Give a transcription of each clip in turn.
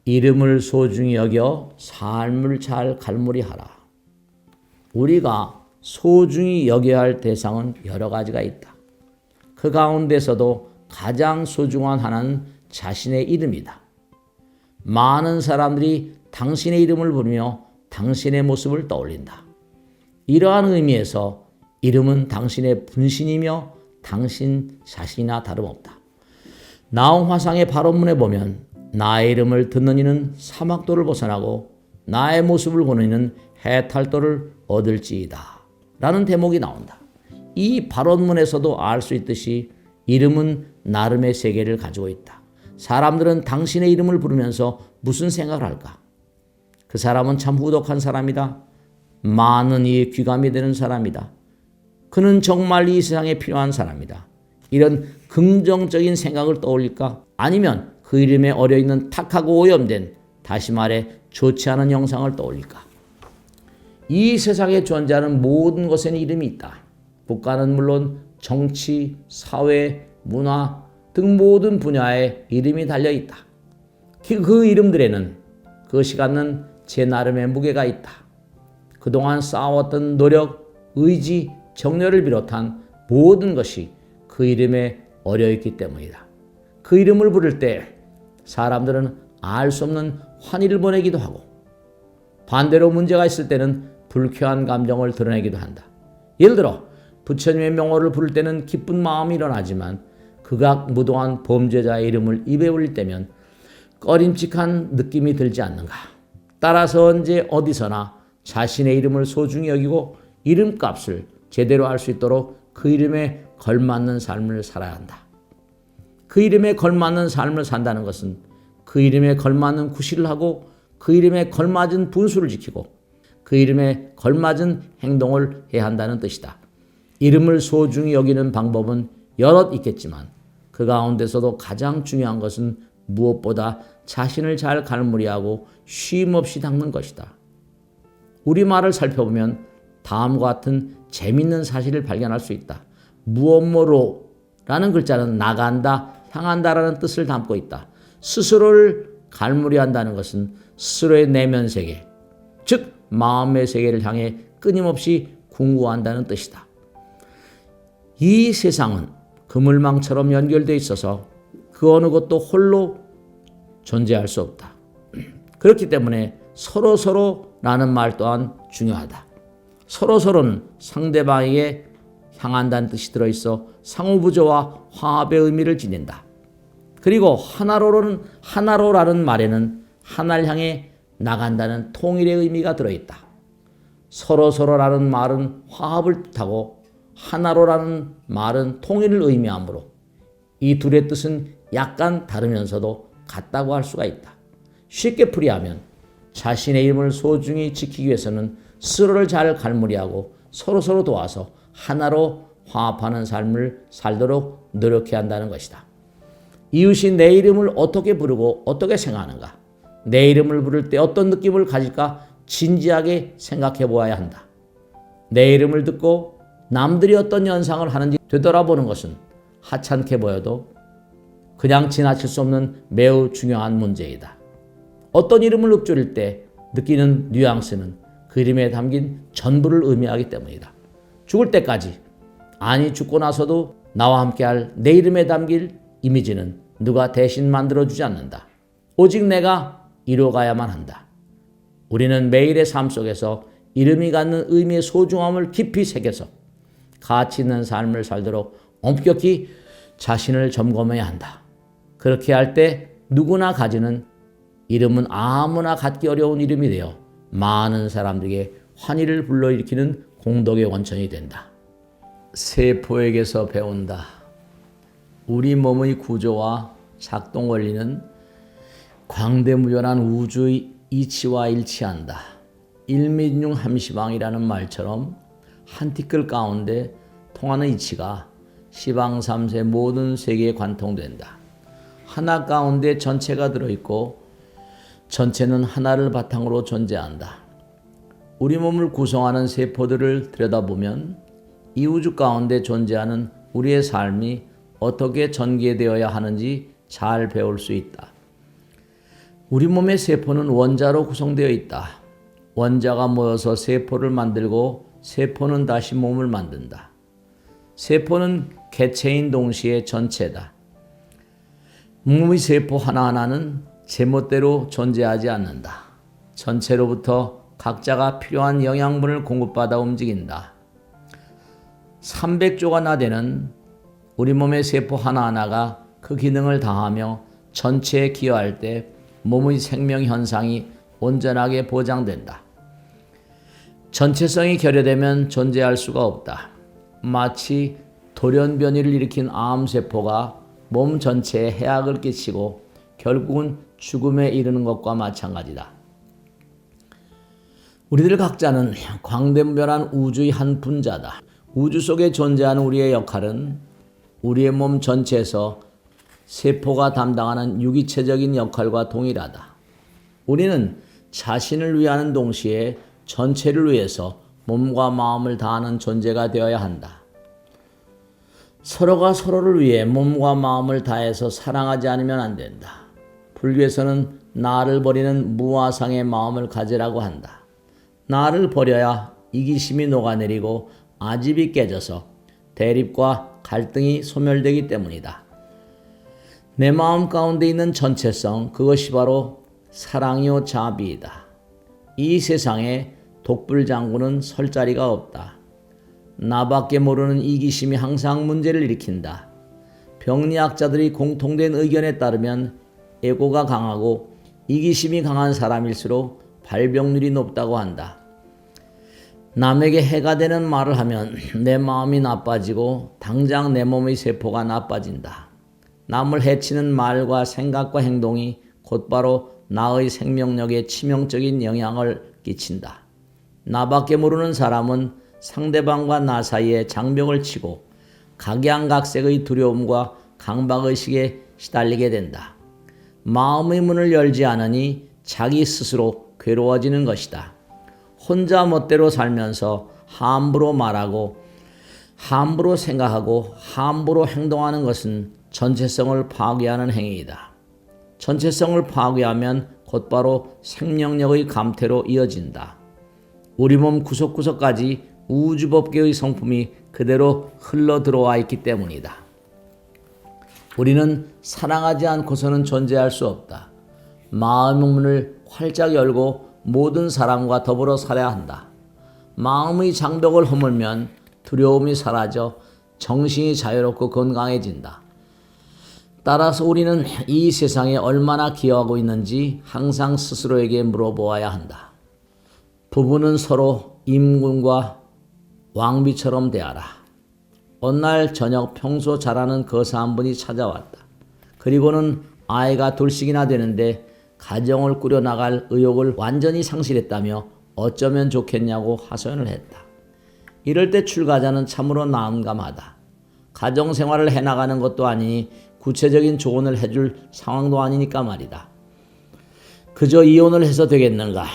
이름을 소중히 여겨 삶을 잘 갈무리하라. 우리가 소중히 여겨야 할 대상은 여러 가지가 있다. 그 가운데서도 가장 소중한 하나는 자신의 이름이다. 많은 사람들이 당신의 이름을 부르며 당신의 모습을 떠올린다. 이러한 의미에서 이름은 당신의 분신이며 당신 자신이나 다름없다. 나홍 화상의 발원문에 보면 나의 이름을 듣는 이는 사막도를 벗어나고 나의 모습을 보는 이는 해탈도를 얻을지이다 라는 대목이 나온다. 이 발원문에서도 알 수 있듯이 이름은 나름의 세계를 가지고 있다. 사람들은 당신의 이름을 부르면서 무슨 생각을 할까? 그 사람은 참 후덕한 사람이다. 많은 이에 귀감이 되는 사람이다. 그는 정말 이 세상에 필요한 사람이다. 이런 긍정적인 생각을 떠올릴까? 아니면 그 이름에 어려있는 탁하고 오염된, 다시 말해 좋지 않은 영상을 떠올릴까? 이 세상에 존재하는 모든 것에는 이름이 있다. 국가는 물론 정치, 사회, 문화 등 모든 분야에 이름이 달려있다. 그 이름들에는 그것이 갖는 제 나름의 무게가 있다. 그동안 쌓아왔던 노력, 의지, 정열을 비롯한 모든 것이 그 이름에 어려있기 때문이다. 그 이름을 부를 때 사람들은 알 수 없는 환희를 보내기도 하고 반대로 문제가 있을 때는 불쾌한 감정을 드러내기도 한다. 예를 들어 부처님의 명호를 부를 때는 기쁜 마음이 일어나지만 극악 무도한 범죄자의 이름을 입에 올릴 때면 꺼림칙한 느낌이 들지 않는가. 따라서 언제 어디서나 자신의 이름을 소중히 여기고 이름값을 제대로 할 수 있도록 그 이름에 걸맞는 삶을 살아야 한다. 그 이름에 걸맞는 삶을 산다는 것은 그 이름에 걸맞는 구실을 하고 그 이름에 걸맞은 분수를 지키고 그 이름에 걸맞은 행동을 해야 한다는 뜻이다. 이름을 소중히 여기는 방법은 여럿 있겠지만 그 가운데서도 가장 중요한 것은 무엇보다 자신을 잘 갈무리하고 쉼없이 닦는 것이다. 우리말을 살펴보면 다음과 같은 재밌는 사실을 발견할 수 있다. 무엇모로 라는 글자는 나간다, 향한다라는 뜻을 담고 있다. 스스로를 갈무리한다는 것은 스스로의 내면 세계, 즉 마음의 세계를 향해 끊임없이 궁구한다는 뜻이다. 이 세상은 그물망처럼 연결되어 있어서 그 어느 것도 홀로 존재할 수 없다. 그렇기 때문에 서로서로라는 말 또한 중요하다. 서로서로는 상대방에게 향한다는 뜻이 들어있어 상호부조와 화합의 의미를 지닌다. 그리고 하나로라는 말에는 하나를 향해 나간다는 통일의 의미가 들어있다. 서로서로라는 말은 화합을 뜻하고 하나로라는 말은 통일을 의미하므로 이 둘의 뜻은 약간 다르면서도 같다고 할 수가 있다. 쉽게 풀이하면 자신의 이름을 소중히 지키기 위해서는 스스로를 잘 갈무리하고 서로서로 도와서 하나로 화합하는 삶을 살도록 노력해야 한다는 것이다. 이웃이 내 이름을 어떻게 부르고 어떻게 생각하는가? 내 이름을 부를 때 어떤 느낌을 가질까 진지하게 생각해 보아야 한다. 내 이름을 듣고 남들이 어떤 연상을 하는지 되돌아보는 것은 하찮게 보여도 그냥 지나칠 수 없는 매우 중요한 문제이다. 어떤 이름을 읊조릴 때 느끼는 뉘앙스는 그 이름에 담긴 전부를 의미하기 때문이다. 죽을 때까지, 아니 죽고 나서도 나와 함께할 내 이름에 담길 이미지는 누가 대신 만들어주지 않는다. 오직 내가 이뤄가야만 한다. 우리는 매일의 삶 속에서 이름이 갖는 의미의 소중함을 깊이 새겨서 가치 있는 삶을 살도록 엄격히 자신을 점검해야 한다. 그렇게 할 때 누구나 가지는 이름은 아무나 갖기 어려운 이름이 되어 많은 사람들에게 환희를 불러일으키는 공덕의 원천이 된다. 세포에게서 배운다. 우리 몸의 구조와 작동 원리는 광대무변한 우주의 이치와 일치한다. 일민중 함시방이라는 말처럼 한 티끌 가운데 통하는 이치가 시방삼세 모든 세계에 관통된다. 하나 가운데 전체가 들어있고 전체는 하나를 바탕으로 존재한다. 우리 몸을 구성하는 세포들을 들여다보면 이 우주 가운데 존재하는 우리의 삶이 어떻게 전개되어야 하는지 잘 배울 수 있다. 우리 몸의 세포는 원자로 구성되어 있다. 원자가 모여서 세포를 만들고 세포는 다시 몸을 만든다. 세포는 개체인 동시에 전체다. 몸의 세포 하나하나는 제멋대로 존재하지 않는다. 전체로부터 각자가 필요한 영양분을 공급받아 움직인다. 300조가 나되는 우리 몸의 세포 하나하나가 그 기능을 다하며 전체에 기여할 때 몸의 생명 현상이 온전하게 보장된다. 전체성이 결여되면 존재할 수가 없다. 마치 돌연변이를 일으킨 암세포가 몸 전체에 해악을 끼치고 결국은 죽음에 이르는 것과 마찬가지다. 우리들 각자는 광대무변한 우주의 한 분자다. 우주 속에 존재하는 우리의 역할은 우리의 몸 전체에서 세포가 담당하는 유기체적인 역할과 동일하다. 우리는 자신을 위하는 동시에 전체를 위해서 몸과 마음을 다하는 존재가 되어야 한다. 서로가 서로를 위해 몸과 마음을 다해서 사랑하지 않으면 안 된다. 불교에서는 나를 버리는 무아상의 마음을 가지라고 한다. 나를 버려야 이기심이 녹아내리고 아집이 깨져서 대립과 갈등이 소멸되기 때문이다. 내 마음 가운데 있는 전체성, 그것이 바로 사랑이요 자비이다. 이 세상에 독불장군은 설 자리가 없다. 나밖에 모르는 이기심이 항상 문제를 일으킨다. 병리학자들이 공통된 의견에 따르면 에고가 강하고 이기심이 강한 사람일수록 발병률이 높다고 한다. 남에게 해가 되는 말을 하면 내 마음이 나빠지고 당장 내 몸의 세포가 나빠진다. 남을 해치는 말과 생각과 행동이 곧바로 나의 생명력에 치명적인 영향을 끼친다. 나밖에 모르는 사람은 상대방과 나 사이에 장벽을 치고 각양각색의 두려움과 강박의식에 시달리게 된다. 마음의 문을 열지 않으니 자기 스스로 괴로워지는 것이다. 혼자 멋대로 살면서 함부로 말하고 함부로 생각하고 함부로 행동하는 것은 전체성을 파괴하는 행위이다. 전체성을 파괴하면 곧바로 생명력의 감퇴로 이어진다. 우리 몸 구석구석까지 우주법계의 성품이 그대로 흘러 들어와 있기 때문이다. 우리는 사랑하지 않고서는 존재할 수 없다. 마음의 문을 활짝 열고 모든 사람과 더불어 살아야 한다. 마음의 장벽을 허물면 두려움이 사라져 정신이 자유롭고 건강해진다. 따라서 우리는 이 세상에 얼마나 기여하고 있는지 항상 스스로에게 물어보아야 한다. 부부는 서로 임금과 왕비처럼 대하라. 어느 날 저녁 평소 잘하는 거사 한 분이 찾아왔다. 그리고는 아이가 둘씩이나 되는데 가정을 꾸려나갈 의욕을 완전히 상실했다며 어쩌면 좋겠냐고 하소연을 했다. 이럴 때 출가자는 참으로 난감하다. 가정생활을 해나가는 것도 아니니 구체적인 조언을 해줄 상황도 아니니까 말이다. 그저 이혼을 해서 되겠는가?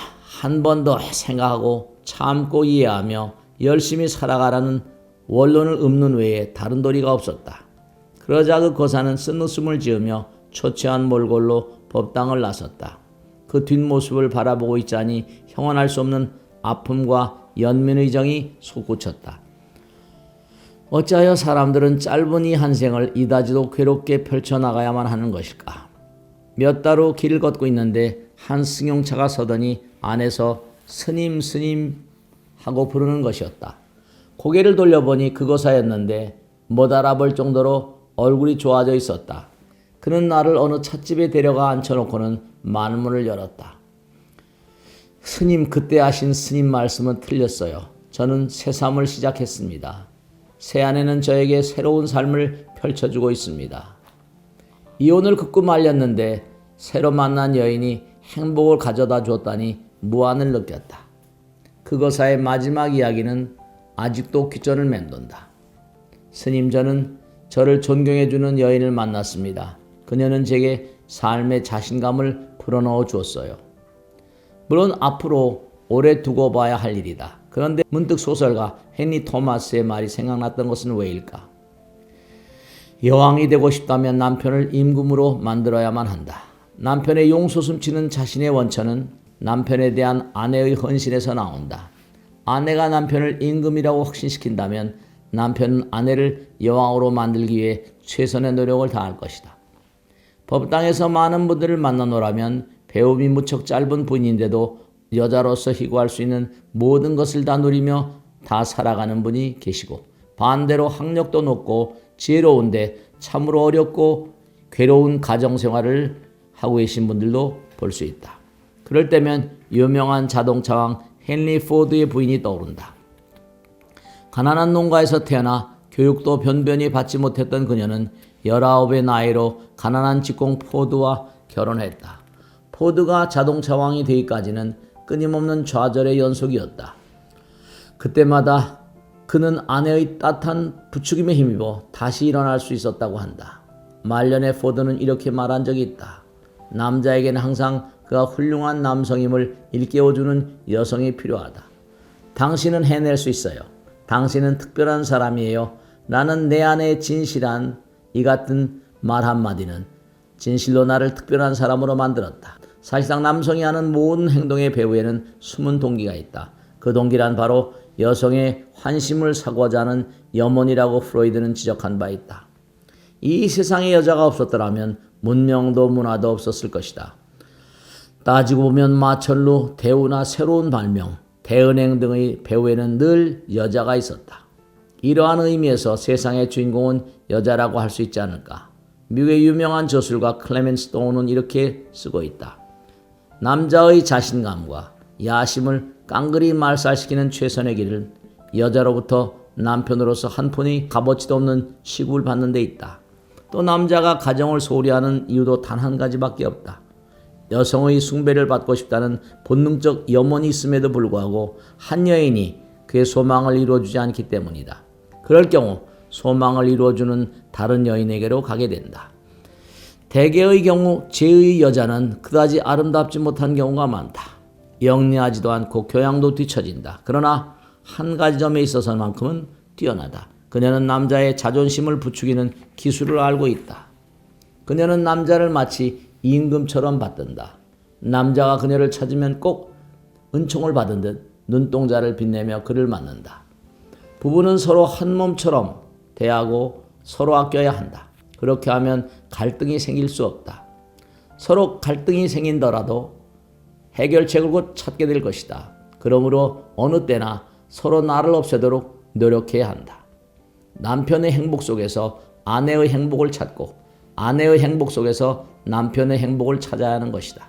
한 번 더 생각하고 참고 이해하며 열심히 살아가라는 원론을 읊는 외에 다른 도리가 없었다. 그러자 그 거사는 쓴웃음을 지으며 초췌한 몰골로 법당을 나섰다. 그 뒷모습을 바라보고 있자니 형언할 수 없는 아픔과 연민의 정이 솟구쳤다. 어찌하여 사람들은 짧은 이 한 생을 이다지도 괴롭게 펼쳐나가야만 하는 것일까? 몇 달 후 길을 걷고 있는데 한 승용차가 서더니 안에서 스님 스님 하고 부르는 것이었다. 고개를 돌려보니 그거사였는데 못 알아볼 정도로 얼굴이 좋아져 있었다. 그는 나를 어느 찻집에 데려가 앉혀놓고는 만문을 열었다. 스님, 그때 하신 스님 말씀은 틀렸어요. 저는 새삼을 시작했습니다. 새아내는 저에게 새로운 삶을 펼쳐주고 있습니다. 이혼을 극구 말렸는데 새로 만난 여인이 행복을 가져다 줬다니 무한을 느꼈다. 그거사의 마지막 이야기는 아직도 귓전을 맴돈다. 스님, 저는 저를 존경해주는 여인을 만났습니다. 그녀는 제게 삶의 자신감을 불어넣어 주었어요. 물론 앞으로 오래 두고 봐야 할 일이다. 그런데 문득 소설가 헨리 토마스의 말이 생각났던 것은 왜일까? 여왕이 되고 싶다면 남편을 임금으로 만들어야만 한다. 남편의 용솟음치는 자신의 원천은 남편에 대한 아내의 헌신에서 나온다. 아내가 남편을 임금이라고 확신시킨다면 남편은 아내를 여왕으로 만들기 위해 최선의 노력을 다할 것이다. 법당에서 많은 분들을 만나노라면 배움이 무척 짧은 분인데도 여자로서 희구할 수 있는 모든 것을 다 누리며 다 살아가는 분이 계시고, 반대로 학력도 높고 지혜로운데 참으로 어렵고 괴로운 가정생활을 하고 계신 분들도 볼 수 있다. 그럴 때면 유명한 자동차왕 헨리 포드의 부인이 떠오른다. 가난한 농가에서 태어나 교육도 변변히 받지 못했던 그녀는 19의 나이로 가난한 직공 포드와 결혼했다. 포드가 자동차왕이 되기까지는 끊임없는 좌절의 연속이었다. 그때마다 그는 아내의 따뜻한 부추김에 힘입어 다시 일어날 수 있었다고 한다. 말년에 포드는 이렇게 말한 적이 있다. 남자에게는 항상 그가 훌륭한 남성임을 일깨워주는 여성이 필요하다. 당신은 해낼 수 있어요. 당신은 특별한 사람이에요. 나는 내 안에 진실한 이 같은 말 한마디는 진실로 나를 특별한 사람으로 만들었다. 사실상 남성이 하는 모든 행동의 배후에는 숨은 동기가 있다. 그 동기란 바로 여성의 환심을 사고자 하는 염원이라고 프로이드는 지적한 바 있다. 이 세상에 여자가 없었더라면 문명도 문화도 없었을 것이다. 따지고 보면 마철루, 대우나 새로운 발명, 대은행 등의 배후에는 늘 여자가 있었다. 이러한 의미에서 세상의 주인공은 여자라고 할 수 있지 않을까. 미국의 유명한 저술가 클레멘스 도우는 이렇게 쓰고 있다. 남자의 자신감과 야심을 깡그리 말살시키는 최선의 길은 여자로부터 남편으로서 한 푼이 값어치도 없는 시급을 받는 데 있다. 또 남자가 가정을 소홀히 하는 이유도 단 한 가지밖에 없다. 여성의 숭배를 받고 싶다는 본능적 염원이 있음에도 불구하고 한 여인이 그의 소망을 이루어주지 않기 때문이다. 그럴 경우 소망을 이루어주는 다른 여인에게로 가게 된다. 대개의 경우 제의 여자는 그다지 아름답지 못한 경우가 많다. 영리하지도 않고 교양도 뒤처진다. 그러나 한 가지 점에 있어서만큼은 뛰어나다. 그녀는 남자의 자존심을 부추기는 기술을 알고 있다. 그녀는 남자를 마치 임금처럼 받든다. 남자가 그녀를 찾으면 꼭 은총을 받은 듯 눈동자를 빛내며 그를 맞는다. 부부는 서로 한 몸처럼 대하고 서로 아껴야 한다. 그렇게 하면 갈등이 생길 수 없다. 서로 갈등이 생긴더라도 해결책을 곧 찾게 될 것이다. 그러므로 어느 때나 서로 나를 없애도록 노력해야 한다. 남편의 행복 속에서 아내의 행복을 찾고 아내의 행복 속에서 남편의 행복을 찾아야 하는 것이다.